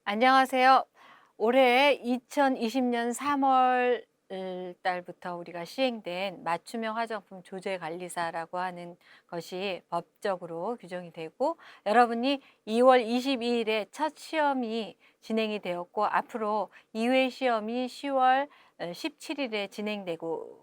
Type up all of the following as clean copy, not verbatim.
안녕하세요. 올해 2020년 3월 달부터 우리가 시행된 맞춤형 화장품 조제 관리사라고 하는 것이 법적으로 규정이 되고, 여러분이 2월 22일에 첫 시험이 진행이 되었고, 앞으로 2회 시험이 10월 17일에 진행되고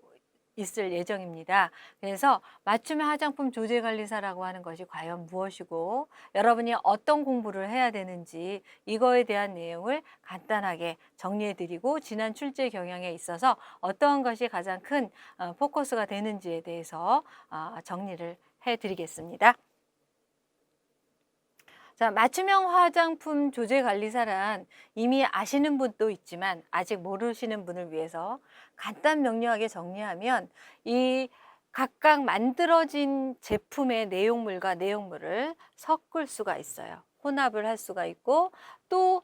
있을 예정입니다. 그래서 맞춤형 화장품 조제 관리사라고 하는 것이 과연 무엇이고, 여러분이 어떤 공부를 해야 되는지, 이거에 대한 내용을 간단하게 정리해 드리고, 지난 출제 경향에 있어서 어떤 것이 가장 큰 포커스가 되는지에 대해서 정리를 해 드리겠습니다. 자, 맞춤형 화장품 조제 관리사란 이미 아시는 분도 있지만 아직 모르시는 분을 위해서 간단 명료하게 정리하면, 이 각각 만들어진 제품의 내용물과 내용물을 섞을 수가 있어요. 혼합을 할 수가 있고, 또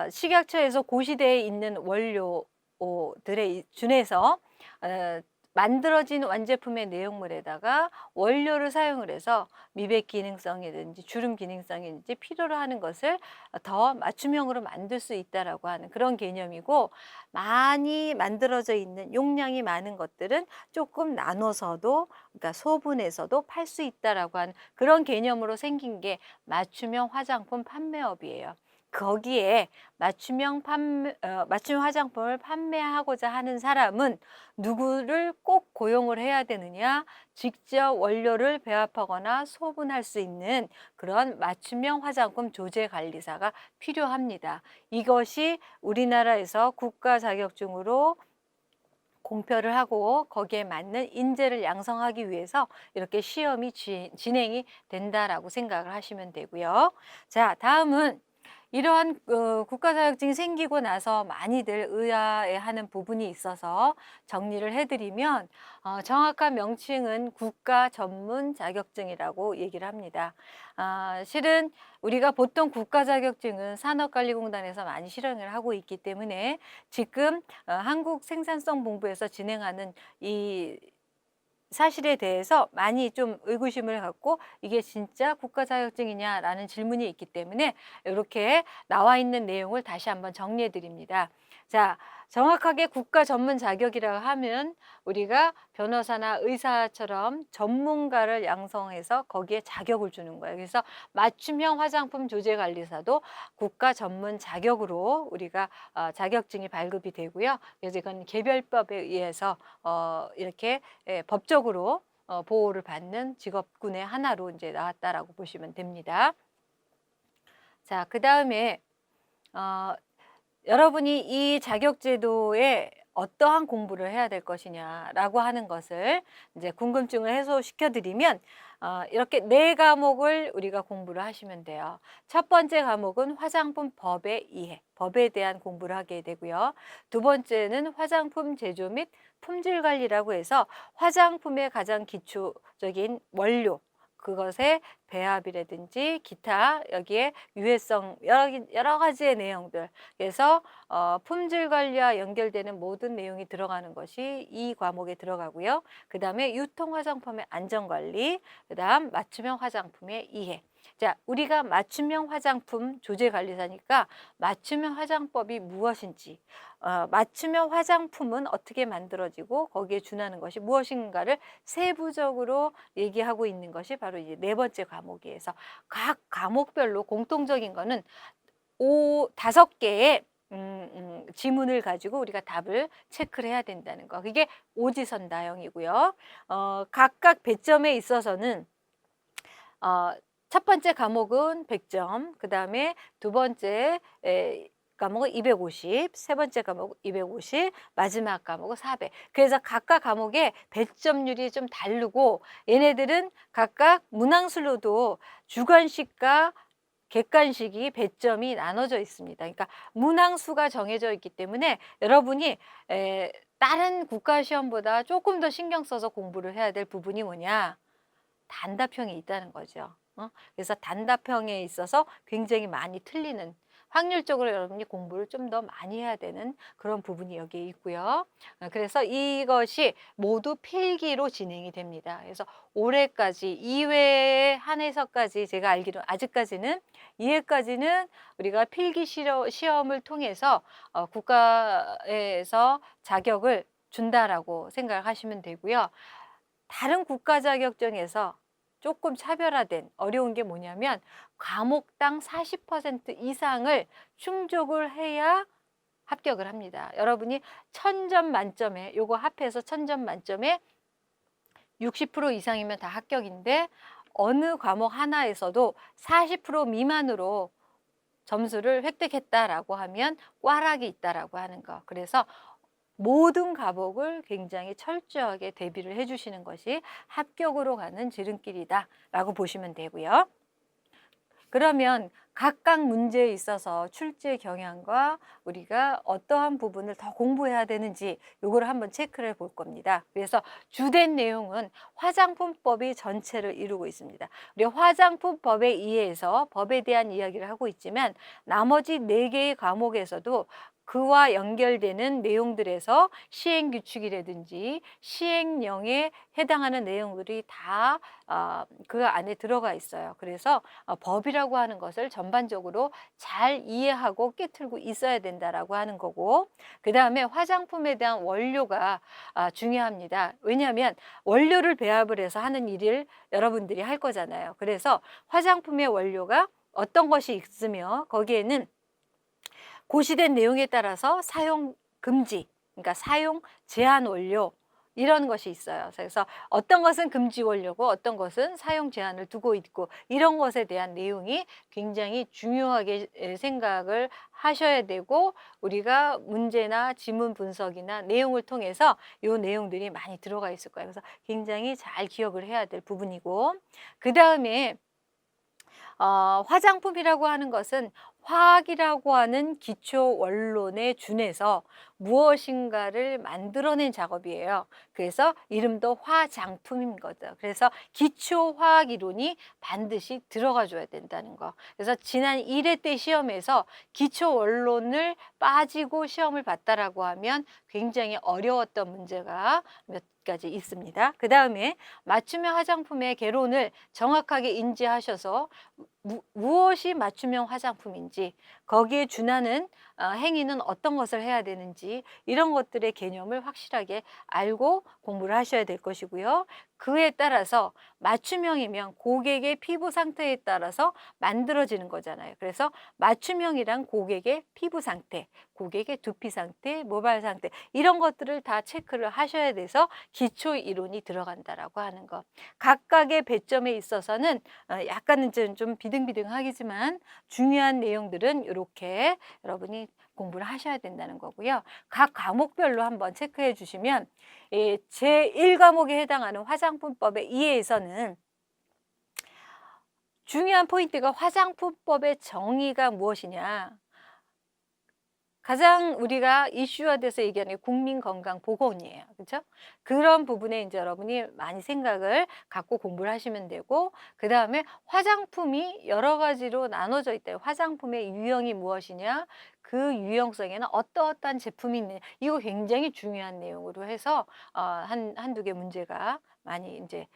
식약처에서 고시되어 있는 원료들에 준해서 어, 만들어진 완제품의 내용물에다가 원료를 사용을 해서 미백 기능성이든지 주름 기능성이든지 필요로 하는 것을 더 맞춤형으로 만들 수 있다라고 하는 그런 개념이고, 많이 만들어져 있는 용량이 많은 것들은 조금 나눠서도, 그러니까 소분해서도 팔 수 있다라고 하는 그런 개념으로 생긴 게 맞춤형 화장품 판매업이에요. 거기에 맞춤형 화장품을 판매하고자 하는 사람은 누구를 꼭 고용을 해야 되느냐? 직접 원료를 배합하거나 소분할 수 있는 그런 맞춤형 화장품 조제 관리사가 필요합니다. 이것이 우리나라에서 국가 자격증으로 공표를 하고 거기에 맞는 인재를 양성하기 위해서 이렇게 시험이 진행이 된다라고 생각을 하시면 되고요. 자, 다음은 이러한 국가 자격증이 생기고 나서 많이들 의아해하는 부분이 있어서 정리를 해드리면, 정확한 명칭은 국가 전문 자격증이라고 얘기를 합니다. 실은 우리가 보통 국가 자격증은 산업관리공단에서 많이 실행을 하고 있기 때문에, 지금 한국생산성본부에서 진행하는 이 사실에 대해서 많이 좀 의구심을 갖고, 이게 진짜 국가 자격증이냐라는 질문이 있기 때문에 이렇게 나와 있는 내용을 다시 한번 정리해 드립니다. 자, 정확하게 국가 전문 자격이라고 하면 우리가 변호사나 의사처럼 전문가를 양성해서 거기에 자격을 주는 거예요. 그래서 맞춤형 화장품 조제 관리사도 국가 전문 자격으로 우리가 자격증이 발급이 되고요. 그래서 이건 개별법에 의해서 이렇게 법적으로 보호를 받는 직업군의 하나로 이제 나왔다라고 보시면 됩니다. 자, 그다음에 어 여러분이 이 자격제도에 어떠한 공부를 해야 될 것이냐라고 하는 것을 이제 궁금증을 해소시켜 드리면, 이렇게 네 과목을 우리가 공부를 하시면 돼요. 첫 번째 과목은 화장품 법의 이해, 법에 대한 공부를 하게 되고요. 두 번째는 화장품 제조 및 품질 관리라고 해서 화장품의 가장 기초적인 원료, 그것의 배합이라든지 기타 여기에 유해성 여러 가지의 내용들, 그래서 품질 관리와 연결되는 모든 내용이 들어가는 것이 이 과목에 들어가고요. 그다음에 유통 화장품의 안전 관리, 그다음 맞춤형 화장품의 이해. 자, 우리가 맞춤형 화장품 조제 관리사니까 맞춤형 화장법이 무엇인지, 맞춤형 화장품은 어떻게 만들어지고 거기에 준하는 것이 무엇인가를 세부적으로 얘기하고 있는 것이 바로 이제 네 번째 과목이에서, 각 과목별로 공통적인 거는 다섯 개의 지문을 가지고 우리가 답을 체크를 해야 된다는 거. 그게 오지선다형이고요. 각각 배점에 있어서는 어 첫 번째 과목은 100점, 그다음에 두 번째 과목은 250, 세 번째 과목은 250, 마지막 과목은 400. 그래서 각각 과목의 배점률이 좀 다르고, 얘네들은 각각 문항술로도 주관식과 객관식이 배점이 나눠져 있습니다. 그러니까 문항수가 정해져 있기 때문에 여러분이 다른 국가 시험보다 조금 더 신경 써서 공부를 해야 될 부분이 뭐냐? 단답형이 있다는 거죠. 그래서 단답형에 있어서 굉장히 많이 틀리는, 확률적으로 여러분이 공부를 좀 더 많이 해야 되는 그런 부분이 여기에 있고요. 그래서 이것이 모두 필기로 진행이 됩니다. 그래서 올해까지 2회 한해서까지 제가 알기로 아직까지는 2회까지는 우리가 필기 시험을 통해서 국가에서 자격을 준다라고 생각하시면 되고요. 다른 국가 자격증에서 조금 차별화된 어려운 게 뭐냐면 과목당 40% 이상을 충족을 해야 합격을 합니다. 여러분이 1000점 만점에 요거 합해서 1000점 만점에 60% 이상이면 다 합격인데 어느 과목 하나에서도 40% 미만으로 점수를 획득했다라고 하면 꽈락이 있다라고 하는 거. 그래서 모든 과목을 굉장히 철저하게 대비를 해 주시는 것이 합격으로 가는 지름길이다라고 보시면 되고요. 그러면 각각 문제에 있어서 출제 경향과 우리가 어떠한 부분을 더 공부해야 되는지 요거를 한번 체크를 볼 겁니다. 그래서 주된 내용은 화장품법이 전체를 이루고 있습니다. 우리 화장품법에 의해서 법에 대한 이야기를 하고 있지만 나머지 4개의 과목에서도 그와 연결되는 내용들에서 시행규칙이라든지 시행령에 해당하는 내용들이 다 그 안에 들어가 있어요. 그래서 법이라고 하는 것을 전반적으로 잘 이해하고 깨트리고 있어야 된다라고 하는 거고, 그 다음에 화장품에 대한 원료가 중요합니다. 왜냐하면 원료를 배합을 해서 하는 일을 여러분들이 할 거잖아요. 그래서 화장품의 원료가 어떤 것이 있으며 거기에는 고시된 내용에 따라서 사용 금지, 그러니까 사용 제한 원료 이런 것이 있어요. 그래서 어떤 것은 금지 원료고 어떤 것은 사용 제한을 두고 있고 이런 것에 대한 내용이 굉장히 중요하게 생각을 하셔야 되고, 우리가 문제나 지문 분석이나 내용을 통해서 이 내용들이 많이 들어가 있을 거예요. 그래서 굉장히 잘 기억을 해야 될 부분이고, 그 다음에 화장품이라고 하는 것은 화학이라고 하는 기초 원론에 준해서 무엇인가를 만들어낸 작업이에요. 그래서 이름도 화장품인 거죠. 그래서 기초 화학 이론이 반드시 들어가 줘야 된다는 거. 그래서 지난 1회 때 시험에서 기초 원론을 빠지고 시험을 봤다라고 하면 굉장히 어려웠던 문제가 몇 가지 있습니다. 그 다음에 맞춤형 화장품의 개론을 정확하게 인지하셔서 무엇이 맞춤형 화장품인지, 거기에 준하는 행위는 어떤 것을 해야 되는지 이런 것들의 개념을 확실하게 알고 공부를 하셔야 될 것이고요. 그에 따라서 맞춤형이면 고객의 피부 상태에 따라서 만들어지는 거잖아요. 그래서 맞춤형이란 고객의 피부 상태, 고객의 두피 상태, 모발 상태 이런 것들을 다 체크를 하셔야 돼서 기초 이론이 들어간다라고 하는 거. 각각의 배점에 있어서는 약간은 좀 비등비등하겠지만 중요한 내용들은 이렇게 여러분이 공부를 하셔야 된다는 거고요. 각 과목별로 한번 체크해 주시면 제1과목에 해당하는 화장품법에 의해서는 중요한 포인트가 화장품법의 정의가 무엇이냐. 가장 우리가 이슈화돼서 얘기하는 게 국민건강보건이에요. 그렇죠? 그런 부분에 이제 여러분이 많이 생각을 갖고 공부를 하시면 되고, 그다음에 화장품이 여러 가지로 나눠져 있다. 화장품의 유형이 무엇이냐, 그 유형성에는 어떠어떠한 제품이 있느냐. 이거 굉장히 중요한 내용으로 해서 한두 개 문제가 많이 이제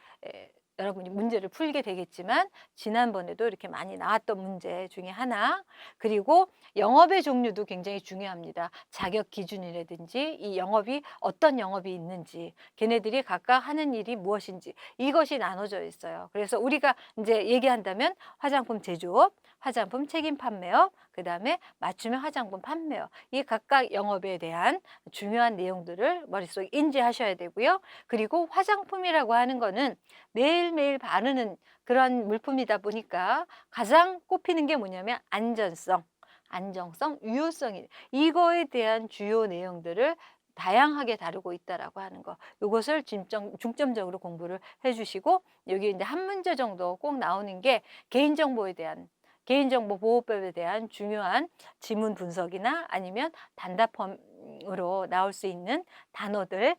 여러분이 문제를 풀게 되겠지만 지난번에도 이렇게 많이 나왔던 문제 중에 하나. 그리고 영업의 종류도 굉장히 중요합니다. 자격 기준이라든지 이 영업이 어떤 영업이 있는지, 걔네들이 각각 하는 일이 무엇인지 이것이 나눠져 있어요. 그래서 우리가 이제 얘기한다면 화장품 제조업, 화장품 책임 판매업, 그다음에 맞춤형 화장품 판매업, 이 각각 영업에 대한 중요한 내용들을 머릿속에 인지하셔야 되고요. 그리고 화장품이라고 하는 거는 매일매일 바르는 그런 물품이다 보니까 가장 꼽히는 게 뭐냐면 안전성, 안정성, 유효성이, 이거에 대한 주요 내용들을 다양하게 다루고 있다라고 하는 거. 이것을 중점적으로 공부를 해주시고, 여기 이제 한 문제 정도 꼭 나오는 게 개인정보에 대한, 개인정보보호법에 대한 중요한 지문 분석이나 아니면 단답형으로 나올 수 있는 단어들,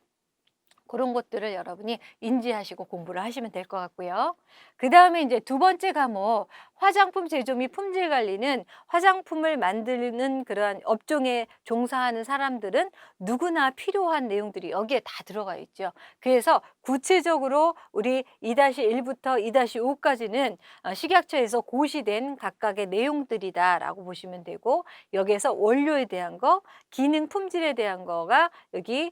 그런 것들을 여러분이 인지하시고 공부를 하시면 될 것 같고요. 그다음에 이제 두 번째 과목 화장품 제조 및 품질 관리는 화장품을 만드는 그러한 업종에 종사하는 사람들은 누구나 필요한 내용들이 여기에 다 들어가 있죠. 그래서 구체적으로 우리 2-1부터 2-5까지는 식약처에서 고시된 각각의 내용들이다라고 보시면 되고 여기에서 원료에 대한 거, 기능 품질에 대한 거가 여기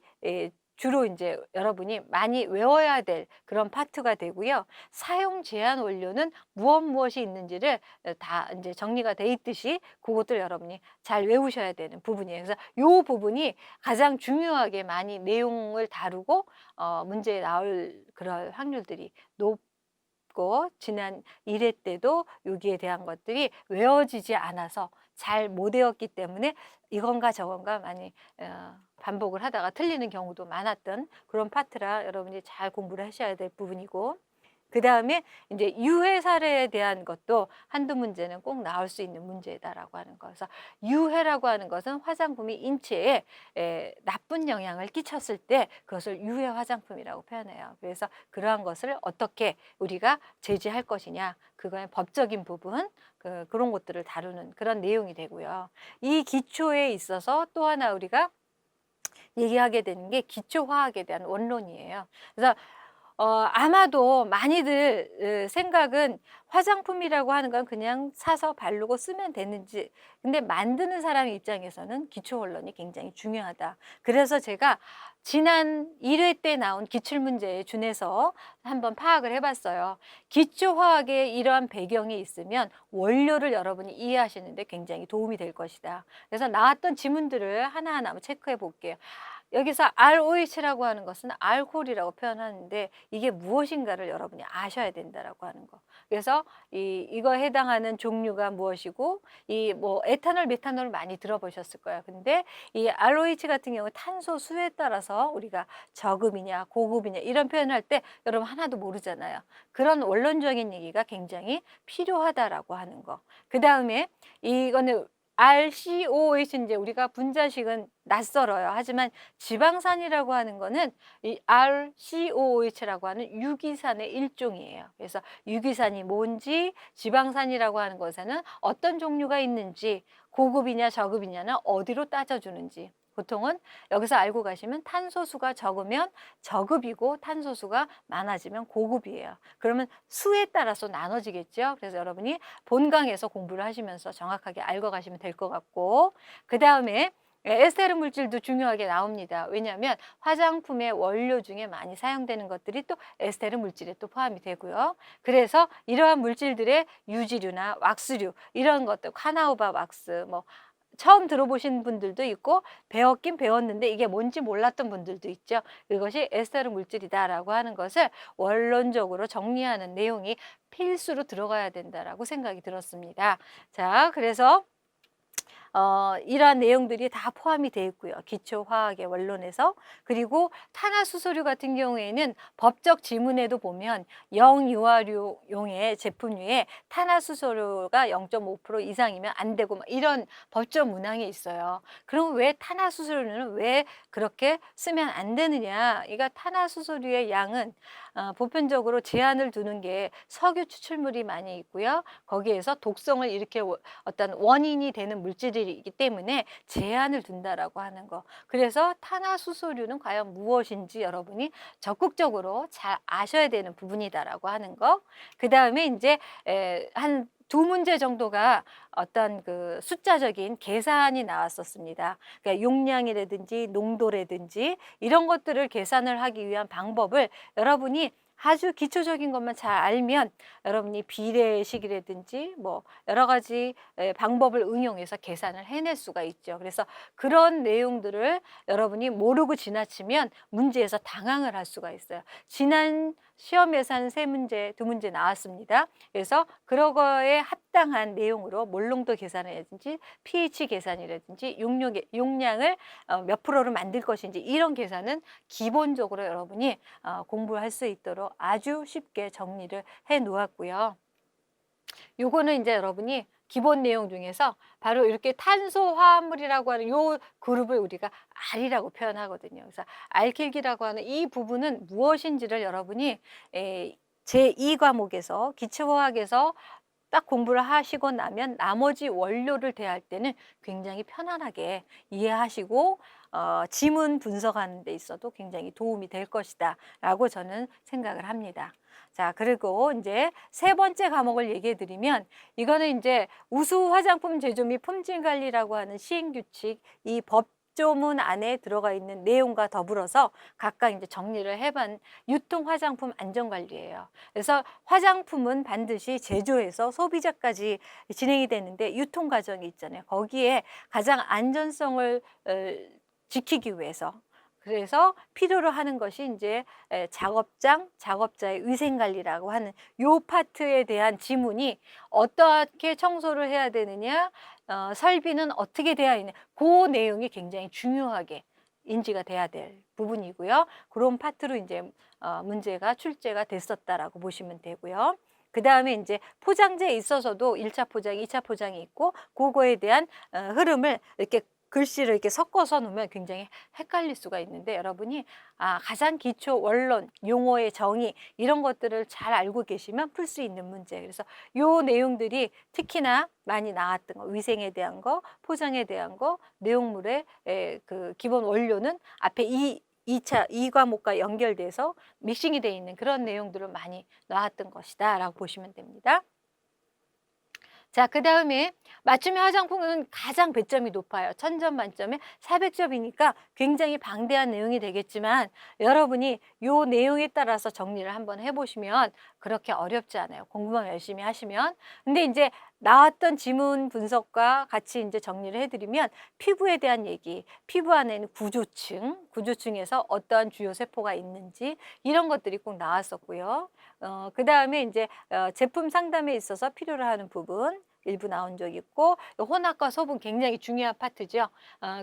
주로 이제 여러분이 많이 외워야 될 그런 파트가 되고요. 사용 제한 원료는 무엇이 있는지를 다 이제 정리가 돼 있듯이 그것들 여러분이 잘 외우셔야 되는 부분이에요. 그래서 요 부분이 가장 중요하게 많이 내용을 다루고 문제에 나올 그럴 확률들이 높고 지난 1회 때도 여기에 대한 것들이 외워지지 않아서 잘 못 외웠기 때문에 이건가 저건가 많이 반복을 하다가 틀리는 경우도 많았던 그런 파트라 여러분이 잘 공부를 하셔야 될 부분이고 그다음에 이제 유해 사례에 대한 것도 한두 문제는 꼭 나올 수 있는 문제다라고 하는 거. 그래서 유해라고 하는 것은 화장품이 인체에 나쁜 영향을 끼쳤을 때 그것을 유해 화장품이라고 표현해요. 그래서 그러한 것을 어떻게 우리가 제재할 것이냐 그거의 법적인 부분 그런 것들을 다루는 그런 내용이 되고요. 이 기초에 있어서 또 하나 우리가 얘기하게 되는 게 기초 화학에 대한 원론이에요. 그래서 아마도 많이들 생각은 화장품이라고 하는 건 그냥 사서 바르고 쓰면 되는지 근데 만드는 사람 입장에서는 기초 원론이 굉장히 중요하다. 그래서 제가 지난 1회 때 나온 기출문제에 준해서 한번 파악을 해 봤어요. 기초 화학에 이러한 배경이 있으면 원료를 여러분이 이해하시는 데 굉장히 도움이 될 것이다. 그래서 나왔던 지문들을 하나하나 한번 체크해 볼게요. 여기서 ROH라고 하는 것은 알코올이라고 표현하는데 이게 무엇인가를 여러분이 아셔야 된다라고 하는 거. 그래서 이거에 해당하는 종류가 무엇이고 이 뭐 에탄올, 메탄올 많이 들어보셨을 거예요. 근데 이 ROH 같은 경우 탄소 수에 따라서 우리가 저급이냐 고급이냐 이런 표현할 때 여러분 하나도 모르잖아요. 그런 원론적인 얘기가 굉장히 필요하다라고 하는 거. 그다음에 이거는 RCOH 인제 우리가 분자식은 낯설어요. 하지만 지방산이라고 하는 거는 이 RCOOH라고 하는 유기산의 일종이에요. 그래서 유기산이 뭔지 지방산이라고 하는 것에는 어떤 종류가 있는지 고급이냐 저급이냐는 어디로 따져주는지 보통은 여기서 알고 가시면 탄소수가 적으면 저급이고 탄소수가 많아지면 고급이에요. 그러면 수에 따라서 나눠지겠죠. 그래서 여러분이 본강에서 공부를 하시면서 정확하게 알고 가시면 될 것 같고 그다음에 에스테르 물질도 중요하게 나옵니다. 왜냐하면 화장품의 원료 중에 많이 사용되는 것들이 또 에스테르 물질에 또 포함이 되고요. 그래서 이러한 물질들의 유지류나 왁스류 이런 것들 카나우바 왁스 뭐 처음 들어보신 분들도 있고 배웠긴 배웠는데 이게 뭔지 몰랐던 분들도 있죠. 이것이 에스테르 물질이다라고 하는 것을 원론적으로 정리하는 내용이 필수로 들어가야 된다라고 생각이 들었습니다. 자, 그래서 이러한 내용들이 다 포함이 되어 있고요. 기초 화학의 원론에서. 그리고 탄화수소류 같은 경우에는 법적 지문에도 보면 영유아류용의 제품류에 탄화수소류가 0.5% 이상이면 안 되고 막 이런 법적 문항이 있어요. 그럼 왜 탄화수소류는 왜 그렇게 쓰면 안 되느냐? 이가 탄화수소류의 양은 보편적으로 제한을 두는 게 석유 추출물이 많이 있고요. 거기에서 독성을 이렇게 어떤 원인이 되는 물질이기 때문에 제한을 둔다라고 하는 거. 그래서 탄화수소류는 과연 무엇인지 여러분이 적극적으로 잘 아셔야 되는 부분이다라고 하는 거. 그다음에 이제 한 두 문제 정도가 어떤 그 숫자적인 계산이 나왔었습니다. 그러니까 용량이라든지 농도라든지 이런 것들을 계산을 하기 위한 방법을 여러분이 아주 기초적인 것만 잘 알면 여러분이 비례식이라든지 뭐 여러 가지 방법을 응용해서 계산을 해낼 수가 있죠. 그래서 그런 내용들을 여러분이 모르고 지나치면 문제에서 당황을 할 수가 있어요. 지난 시험에서 한 세 문제, 두 문제 나왔습니다. 그래서 그런 거에 합당한 내용으로 몰농도 계산이라든지 pH 계산이라든지 용량을 몇 프로로 만들 것인지 이런 계산은 기본적으로 여러분이 공부할 수 있도록 아주 쉽게 정리를 해 놓았고요. 요거는 이제 여러분이 기본 내용 중에서 바로 이렇게 탄소화합물이라고 하는 요 그룹을 우리가 R이라고 표현하거든요. 그래서 알킬기라고 하는 이 부분은 무엇인지를 여러분이 제2 과목에서 기초화학에서 딱 공부를 하시고 나면 나머지 원료를 대할 때는 굉장히 편안하게 이해하시고 지문 분석하는 데 있어도 굉장히 도움이 될 것이다 라고 저는 생각을 합니다. 자, 그리고 이제 세 번째 과목을 얘기해 드리면 이거는 이제 우수 화장품 제조 및 품질 관리라고 하는 시행규칙 이 법조문 안에 들어가 있는 내용과 더불어서 각각 이제 정리를 해본 유통 화장품 안전 관리예요. 그래서 화장품은 반드시 제조에서 소비자까지 진행이 되는데 유통 과정이 있잖아요. 거기에 가장 안전성을 지키기 위해서 그래서 필요로 하는 것이 이제 작업장, 작업자의 위생관리라고 하는 요 파트에 대한 지문이 어떻게 청소를 해야 되느냐, 설비는 어떻게 되어 있느냐, 그 내용이 굉장히 중요하게 인지가 돼야 될 부분이고요. 그런 파트로 이제 문제가 출제가 됐었다라고 보시면 되고요. 그 다음에 이제 포장재에 있어서도 1차 포장, 2차 포장이 있고 그거에 대한 흐름을 이렇게 글씨를 이렇게 섞어서 놓으면 굉장히 헷갈릴 수가 있는데 여러분이 가장 기초 원론, 용어의 정의 이런 것들을 잘 알고 계시면 풀 수 있는 문제. 그래서 요 내용들이 특히나 많이 나왔던 거, 위생에 대한 거, 포장에 대한 거, 내용물의 그 기본 원료는 앞에 이 과목과 연결돼서 믹싱이 되어 있는 그런 내용들을 많이 나왔던 것이다 라고 보시면 됩니다. 자, 그 다음에 맞춤형 화장품은 가장 배점이 높아요. 1000점 만점에 400점이니까 굉장히 방대한 내용이 되겠지만 여러분이 요 내용에 따라서 정리를 한번 해보시면 그렇게 어렵지 않아요. 공부만 열심히 하시면. 근데 이제 나왔던 지문 분석과 같이 이제 정리를 해드리면 피부에 대한 얘기, 피부 안에는 구조층에서 어떠한 주요 세포가 있는지 이런 것들이 꼭 나왔었고요. 그 다음에 이제 제품 상담에 있어서 필요로 하는 부분 일부 나온 적이 있고 혼합과 소분 굉장히 중요한 파트죠.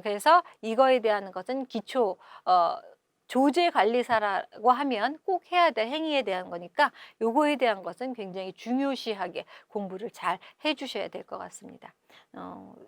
그래서 이거에 대한 것은 기초 조제 관리사라고 하면 꼭 해야 될 행위에 대한 거니까 요거에 대한 것은 굉장히 중요시하게 공부를 잘 해주셔야 될 것 같습니다.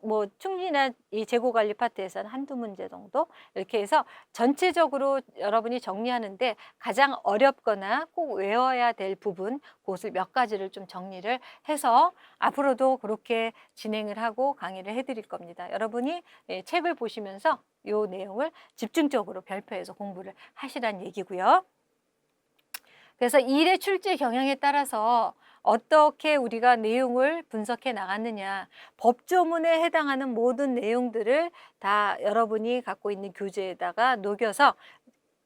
뭐 충분한 이 재고 관리 파트에서는 한두 문제 정도 이렇게 해서 전체적으로 여러분이 정리하는데 가장 어렵거나 꼭 외워야 될 부분 그것을 몇 가지를 좀 정리를 해서 앞으로도 그렇게 진행을 하고 강의를 해드릴 겁니다. 여러분이 책을 보시면서 이 내용을 집중적으로 별표해서 공부를 하시란 얘기고요. 그래서 일의 출제 경향에 따라서 어떻게 우리가 내용을 분석해 나갔느냐, 법조문에 해당하는 모든 내용들을 다 여러분이 갖고 있는 교재에다가 녹여서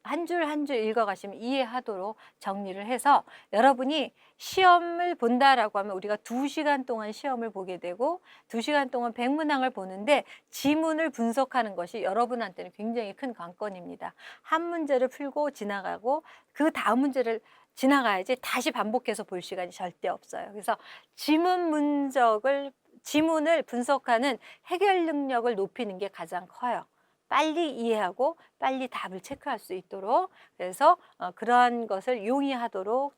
한 줄 한 줄 읽어가시면 이해하도록 정리를 해서 여러분이 시험을 본다라고 하면 우리가 2시간 동안 시험을 보게 되고 2시간 동안 백문항을 보는데 지문을 분석하는 것이 여러분한테는 굉장히 큰 관건입니다. 한 문제를 풀고 지나가고 그 다음 문제를 지나가야지 다시 반복해서 볼 시간이 절대 없어요. 그래서 지문을 분석하는 해결 능력을 높이는 게 가장 커요. 빨리 이해하고 빨리 답을 체크할 수 있도록 그래서 그러한 것을 용이하도록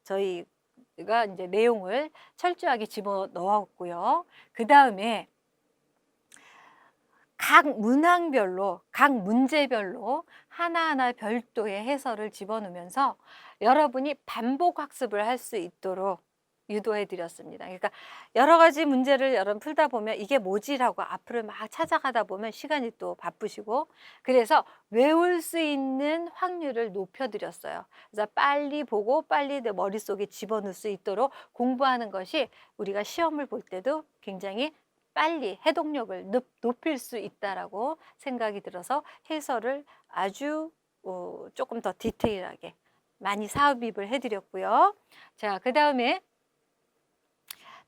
저희가 이제 내용을 철저하게 집어넣었고요. 그 다음에 각 문항별로, 각 문제별로 하나하나 별도의 해설을 집어넣으면서 여러분이 반복 학습을 할 수 있도록 유도해 드렸습니다. 그러니까 여러 가지 문제를 여러분 풀다 보면 이게 뭐지라고 앞으로 막 찾아가다 보면 시간이 또 바쁘시고 그래서 외울 수 있는 확률을 높여 드렸어요. 그래서 빨리 보고 빨리 내 머릿속에 집어넣을 수 있도록 공부하는 것이 우리가 시험을 볼 때도 굉장히 빨리 해독력을 높일 수 있다라고 생각이 들어서 해설을 아주 조금 더 디테일하게 많이 삽입을 해드렸고요. 자, 그 다음에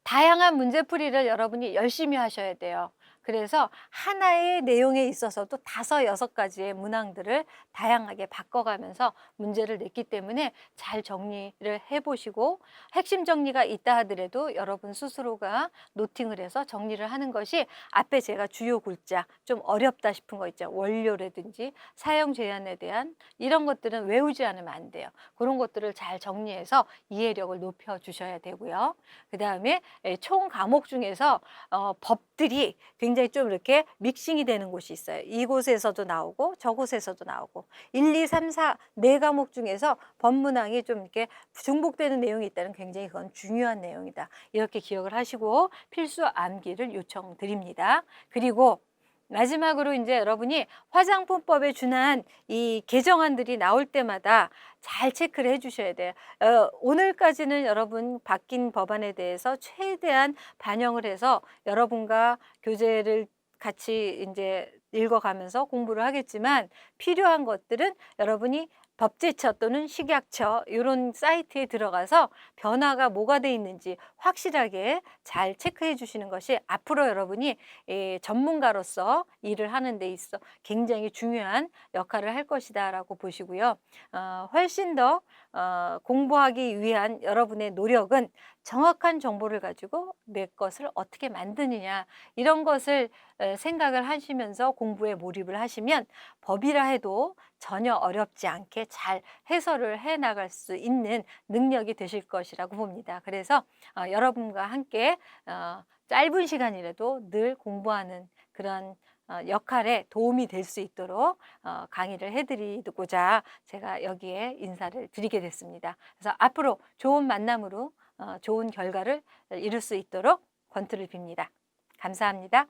다양한 문제풀이를 여러분이 열심히 하셔야 돼요. 그래서 하나의 내용에 있어서도 5, 6가지의 문항들을 다양하게 바꿔가면서 문제를 냈기 때문에 잘 정리를 해 보시고, 핵심 정리가 있다 하더라도 여러분 스스로가 노팅을 해서 정리를 하는 것이, 앞에 제가 주요 글자 좀 어렵다 싶은 거 있죠. 원료라든지 사용 제한에 대한 이런 것들은 외우지 않으면 안 돼요. 그런 것들을 잘 정리해서 이해력을 높여 주셔야 되고요. 그다음에 총 과목 중에서 법들이 굉장히 좀 이렇게 믹싱이 되는 곳이 있어요. 이곳에서도 나오고 저곳에서도 나오고 1, 2, 3, 4 네 과목 중에서 법문항이 좀 이렇게 중복되는 내용이 있다는, 굉장히 그건 중요한 내용이다. 이렇게 기억을 하시고 필수 암기를 요청드립니다. 그리고 마지막으로 이제 여러분이 화장품법에 준한 이 개정안들이 나올 때마다 잘 체크를 해 주셔야 돼요. 오늘까지는 여러분 바뀐 법안에 대해서 최대한 반영을 해서 여러분과 교재를 같이 이제 읽어가면서 공부를 하겠지만, 필요한 것들은 여러분이 법제처 또는 식약처 이런 사이트에 들어가서 변화가 뭐가 돼 있는지 확실하게 잘 체크해 주시는 것이 앞으로 여러분이 전문가로서 일을 하는 데 있어 굉장히 중요한 역할을 할 것이다라고 보시고요. 훨씬 더 공부하기 위한 여러분의 노력은 정확한 정보를 가지고 내 것을 어떻게 만드느냐, 이런 것을 생각을 하시면서 공부에 몰입을 하시면 법이라 해도 전혀 어렵지 않게 잘 해설을 해 나갈 수 있는 능력이 되실 것이라고 봅니다. 그래서 여러분과 함께 짧은 시간이라도 늘 공부하는 그런 역할에 도움이 될 수 있도록 강의를 해 드리고자 제가 여기에 인사를 드리게 됐습니다. 그래서 앞으로 좋은 만남으로 좋은 결과를 이룰 수 있도록 권투를 빕니다. 감사합니다.